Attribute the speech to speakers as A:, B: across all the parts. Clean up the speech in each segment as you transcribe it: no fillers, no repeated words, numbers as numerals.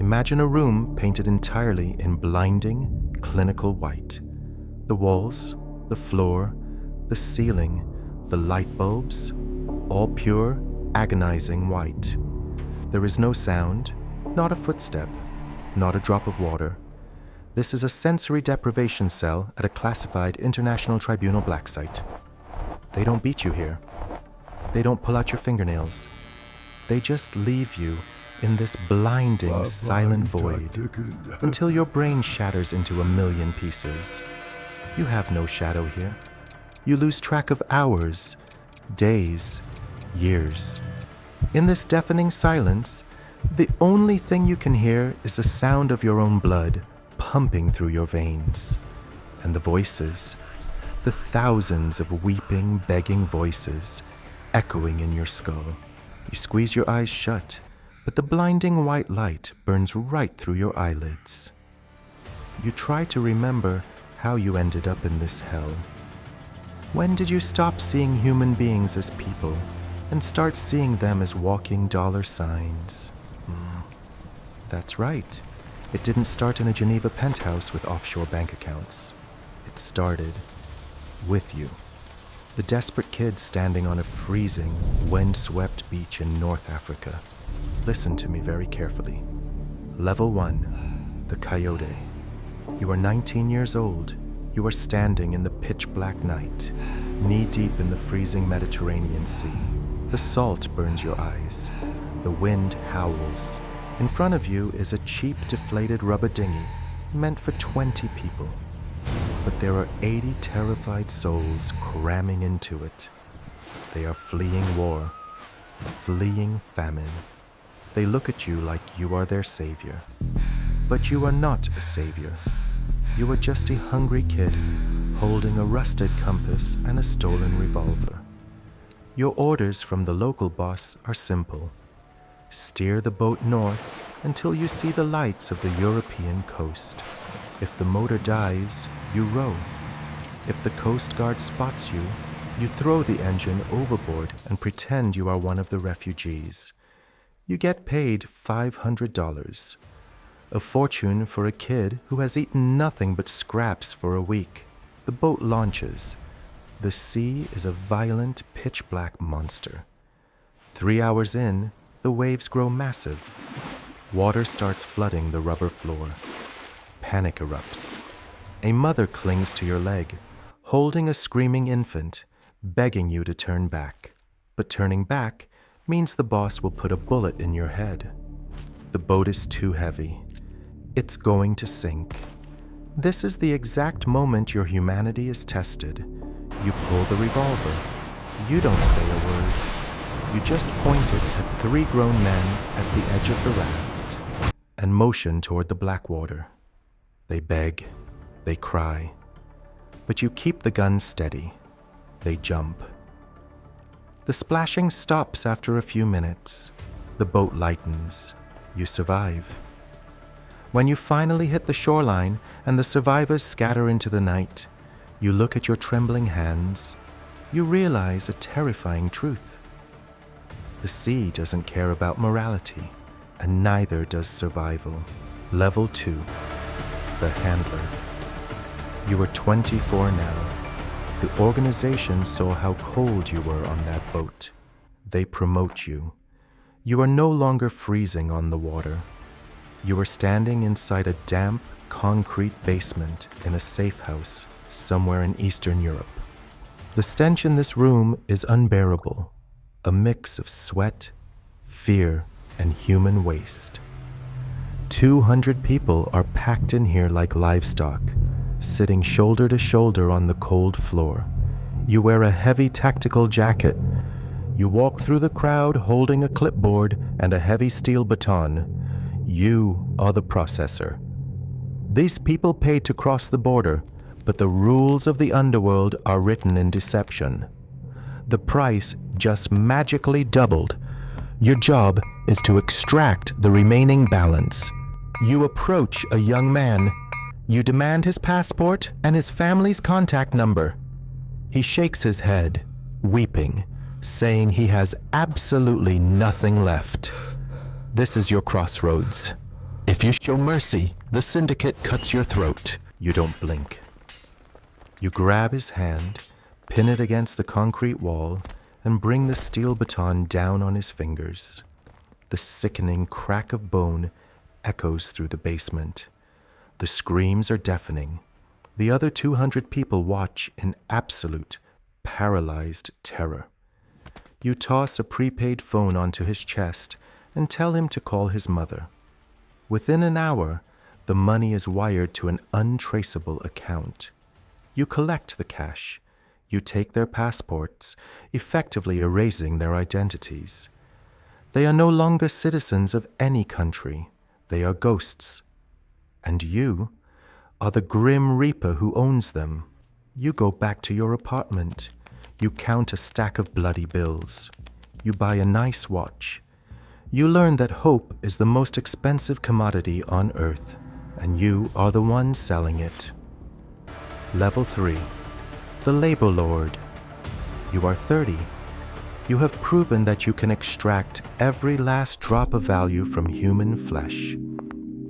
A: Imagine a room painted entirely in blinding, clinical white. The walls, the floor, the ceiling, the light bulbs, all pure, agonizing white. There is no sound, not a footstep, not a drop of water. This is a sensory deprivation cell at a classified International Tribunal black site. They don't beat you here. They don't pull out your fingernails. They just leave you in this blinding, silent void until your brain shatters into a million pieces. You have no shadow here. You lose track of hours, days, years. In this deafening silence, the only thing you can hear is the sound of your own blood pumping through your veins. And the voices, the thousands of weeping, begging voices echoing in your skull. You squeeze your eyes shut, but the blinding white light burns right through your eyelids. You try to remember how you ended up in this hell. When did you stop seeing human beings as people and start seeing them as walking dollar signs? That's right. It didn't start in a Geneva penthouse with offshore bank accounts. It started with you. The desperate kid standing on a freezing, wind-swept beach in North Africa. Listen to me very carefully. Level 1, the Coyote. You are 19 years old. You are standing in the pitch-black night, knee-deep in the freezing Mediterranean Sea. The salt burns your eyes. The wind howls. In front of you is a cheap, deflated rubber dinghy meant for 20 people. But there are 80 terrified souls cramming into it. They are fleeing war, fleeing famine. They look at you like you are their savior. But you are not a savior. You are just a hungry kid holding a rusted compass and a stolen revolver. Your orders from the local boss are simple. Steer the boat north until you see the lights of the European coast. If the motor dies, you row. If the Coast Guard spots you, you throw the engine overboard and pretend you are one of the refugees. You get paid $500, a fortune for a kid who has eaten nothing but scraps for a week. The boat launches. The sea is a violent, pitch-black monster. 3 hours in, the waves grow massive. Water starts flooding the rubber floor. Panic erupts. A mother clings to your leg, holding a screaming infant, begging you to turn back. But turning back means the boss will put a bullet in your head. The boat is too heavy. It's going to sink. This is the exact moment your humanity is tested. You pull the revolver. You don't say a word. You just point it at 3 grown men at the edge of the raft and motion toward the black water. They beg, they cry, but you keep the gun steady. They jump. The splashing stops after a few minutes. The boat lightens. You survive. When you finally hit the shoreline and the survivors scatter into the night, you look at your trembling hands. You realize a terrifying truth. The sea doesn't care about morality, and neither does survival. Level 2. The Handler. You are 24 now. The organization saw how cold you were on that boat. They promote you. You are no longer freezing on the water. You are standing inside a damp, concrete basement in a safe house somewhere in Eastern Europe. The stench in this room is unbearable, a mix of sweat, fear, and human waste. 200 people are packed in here like livestock, sitting shoulder to shoulder on the cold floor. You wear a heavy tactical jacket. You walk through the crowd holding a clipboard and a heavy steel baton. You are the processor. These people paid to cross the border, but the rules of the underworld are written in deception. The price just magically doubled. Your job is to extract the remaining balance. You approach a young man. You demand his passport and his family's contact number. He shakes his head, weeping, saying he has absolutely nothing left. This is your crossroads. If you show mercy, the Syndicate cuts your throat. You don't blink. You grab his hand, pin it against the concrete wall, and bring the steel baton down on his fingers. The sickening crack of bone echoes through the basement. The screams are deafening. The other 200 people watch in absolute, paralyzed terror. You toss a prepaid phone onto his chest and tell him to call his mother. Within an hour, the money is wired to an untraceable account. You collect the cash. You take their passports, effectively erasing their identities. They are no longer citizens of any country. They are ghosts. And you are the grim reaper who owns them. You go back to your apartment. You count a stack of bloody bills. You buy a nice watch. You learn that hope is the most expensive commodity on Earth, and you are the one selling it. Level 3. The Labor Lord. You are 30. You have proven that you can extract every last drop of value from human flesh.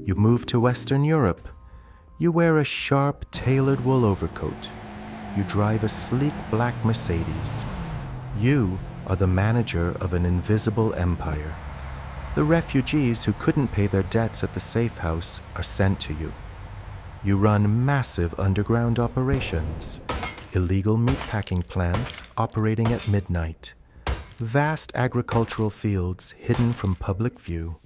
A: You move to Western Europe. You wear a sharp, tailored wool overcoat. You drive a sleek black Mercedes. You are the manager of an invisible empire. The refugees who couldn't pay their debts at the Safehouse are sent to you. You run massive underground operations, illegal meatpacking plants operating at midnight, vast agricultural fields hidden from public view.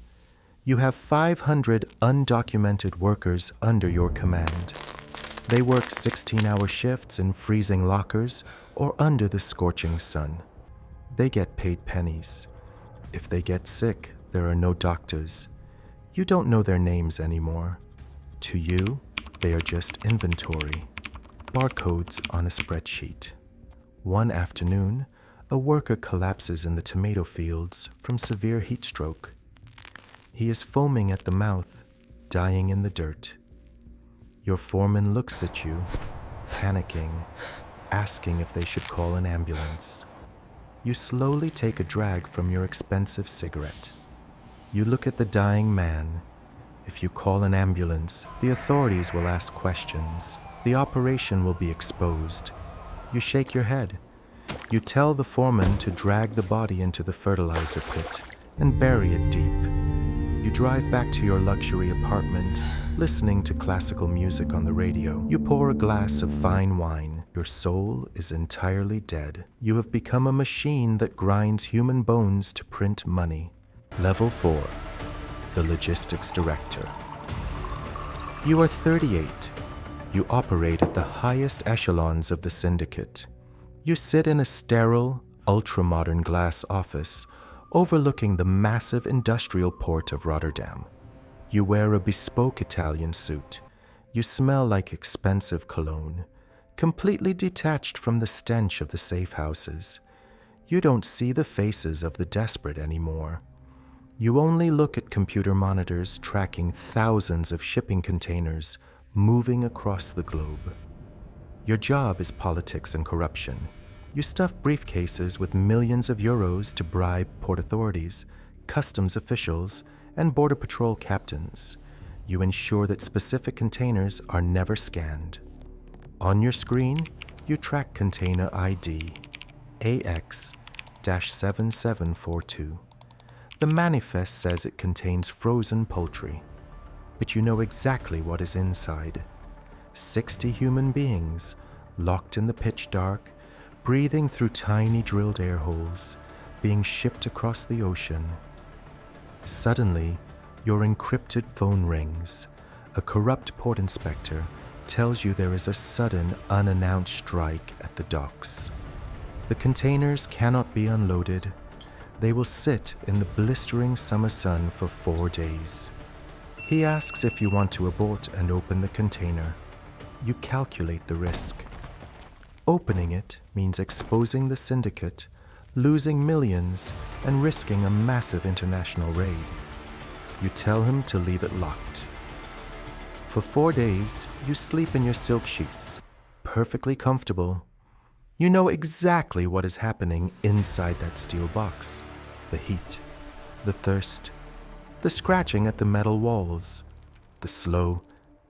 A: You have 500 undocumented workers under your command. They work 16-hour shifts in freezing lockers or under the scorching sun. They get paid pennies. If they get sick, there are no doctors. You don't know their names anymore. To you, they are just inventory, barcodes on a spreadsheet. One afternoon, a worker collapses in the tomato fields from severe heat stroke. He is foaming at the mouth, dying in the dirt. Your foreman looks at you, panicking, asking if they should call an ambulance. You slowly take a drag from your expensive cigarette. You look at the dying man. If you call an ambulance, the authorities will ask questions. The operation will be exposed. You shake your head. You tell the foreman to drag the body into the fertilizer pit and bury it deep. You drive back to your luxury apartment, listening to classical music on the radio. You pour a glass of fine wine. Your soul is entirely dead. You have become a machine that grinds human bones to print money. Level 4. The Logistics Director. You are 38. You operate at the highest echelons of the Syndicate. You sit in a sterile, ultra-modern glass office overlooking the massive industrial port of Rotterdam. You wear a bespoke Italian suit. You smell like expensive cologne, completely detached from the stench of the safe houses. You don't see the faces of the desperate anymore. You only look at computer monitors tracking thousands of shipping containers moving across the globe. Your job is politics and corruption. You stuff briefcases with millions of euros to bribe port authorities, customs officials, and border patrol captains. You ensure that specific containers are never scanned. On your screen, you track container ID AX-7742. The manifest says it contains frozen poultry, but you know exactly what is inside. 60 human beings, locked in the pitch dark, breathing through tiny drilled air holes, being shipped across the ocean. Suddenly, your encrypted phone rings. A corrupt port inspector tells you there is a sudden, unannounced strike at the docks. The containers cannot be unloaded. They will sit in the blistering summer sun for 4 days. He asks if you want to abort and open the container. You calculate the risk. Opening it means exposing the Syndicate, losing millions, and risking a massive international raid. You tell him to leave it locked. For 4 days, you sleep in your silk sheets, perfectly comfortable. You know exactly what is happening inside that steel box. The heat, the thirst, the scratching at the metal walls, the slow,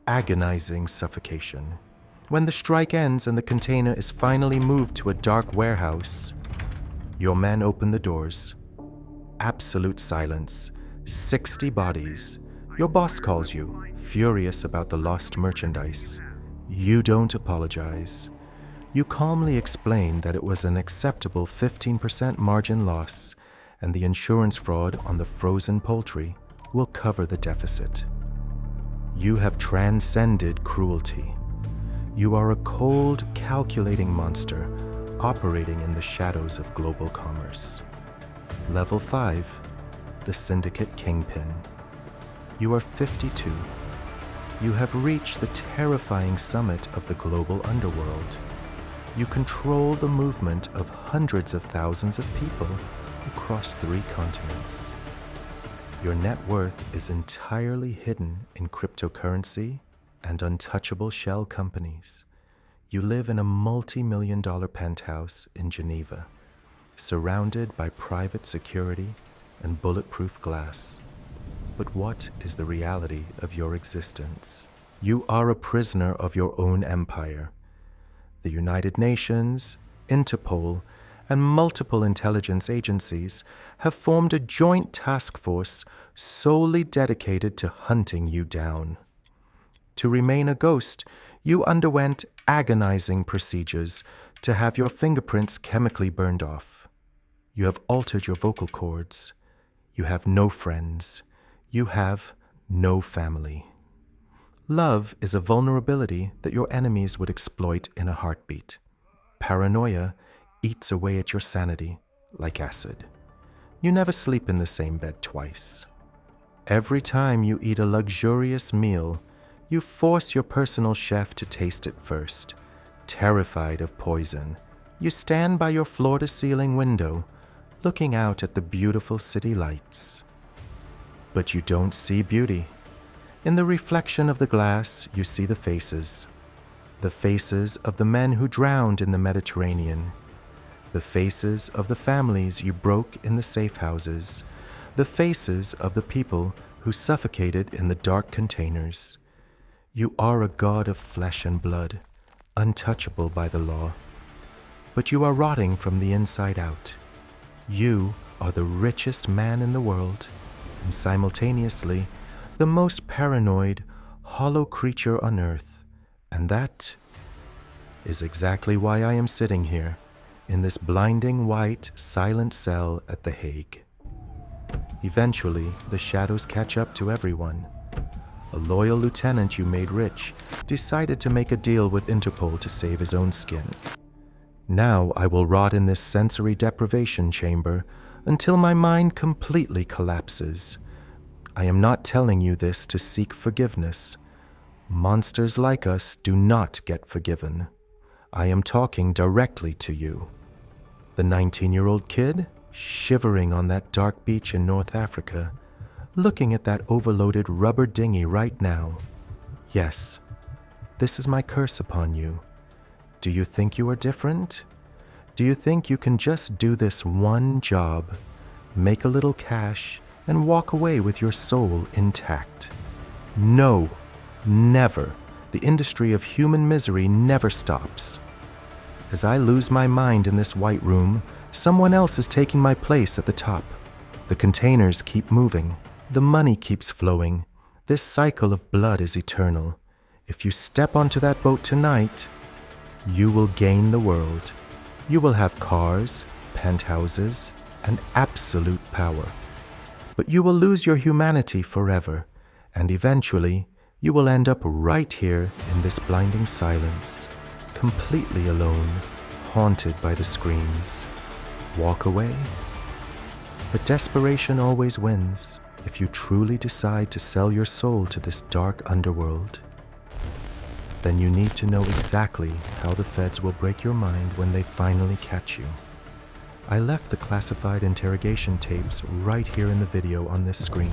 A: agonizing suffocation. When the strike ends and the container is finally moved to a dark warehouse, your men open the doors. Absolute silence. 60 bodies. Your boss calls you, furious about the lost merchandise. You don't apologize. You calmly explain that it was an acceptable 15% margin loss, and the insurance fraud on the frozen poultry will cover the deficit. You have transcended cruelty. You are a cold, calculating monster operating in the shadows of global commerce. Level 5, the Syndicate Kingpin. You are 52. You have reached the terrifying summit of the global underworld. You control the movement of hundreds of thousands of people across 3 continents. Your net worth is entirely hidden in cryptocurrency and untouchable shell companies. You live in a multi-million-dollar penthouse in Geneva, surrounded by private security and bulletproof glass. But what is the reality of your existence? You are a prisoner of your own empire. The United Nations, Interpol, and multiple intelligence agencies have formed a joint task force solely dedicated to hunting you down. To remain a ghost, you underwent agonizing procedures to have your fingerprints chemically burned off. You have altered your vocal cords. You have no friends. You have no family. Love is a vulnerability that your enemies would exploit in a heartbeat. Paranoia eats away at your sanity like acid. You never sleep in the same bed twice. Every time you eat a luxurious meal, you force your personal chef to taste it first. Terrified of poison, you stand by your floor-to-ceiling window, looking out at the beautiful city lights. But you don't see beauty. In the reflection of the glass, you see the faces of the men who drowned in the Mediterranean, the faces of the families you broke in the safe houses, the faces of the people who suffocated in the dark containers. You are a god of flesh and blood, untouchable by the law. But you are rotting from the inside out. You are the richest man in the world, and simultaneously the most paranoid, hollow creature on earth. And that is exactly why I am sitting here, in this blinding white, silent cell at The Hague. Eventually, the shadows catch up to everyone. A loyal lieutenant you made rich decided to make a deal with Interpol to save his own skin. Now I will rot in this sensory deprivation chamber until my mind completely collapses. I am not telling you this to seek forgiveness. Monsters like us do not get forgiven. I am talking directly to you. The 19-year-old kid, shivering on that dark beach in North Africa, looking at that overloaded rubber dinghy right now. Yes, this is my curse upon you. Do you think you are different? Do you think you can just do this one job, make a little cash, and walk away with your soul intact? No, never. The industry of human misery never stops. As I lose my mind in this white room, someone else is taking my place at the top. The containers keep moving. The money keeps flowing. This cycle of blood is eternal. If you step onto that boat tonight, you will gain the world. You will have cars, penthouses, and absolute power. But you will lose your humanity forever, and eventually you will end up right here in this blinding silence, completely alone, haunted by the screams. Walk away? But desperation always wins. If you truly decide to sell your soul to this dark underworld, then you need to know exactly how the feds will break your mind when they finally catch you. I left the classified interrogation tapes right here in the video on this screen.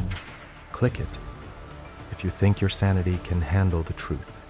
A: Click it if you think your sanity can handle the truth.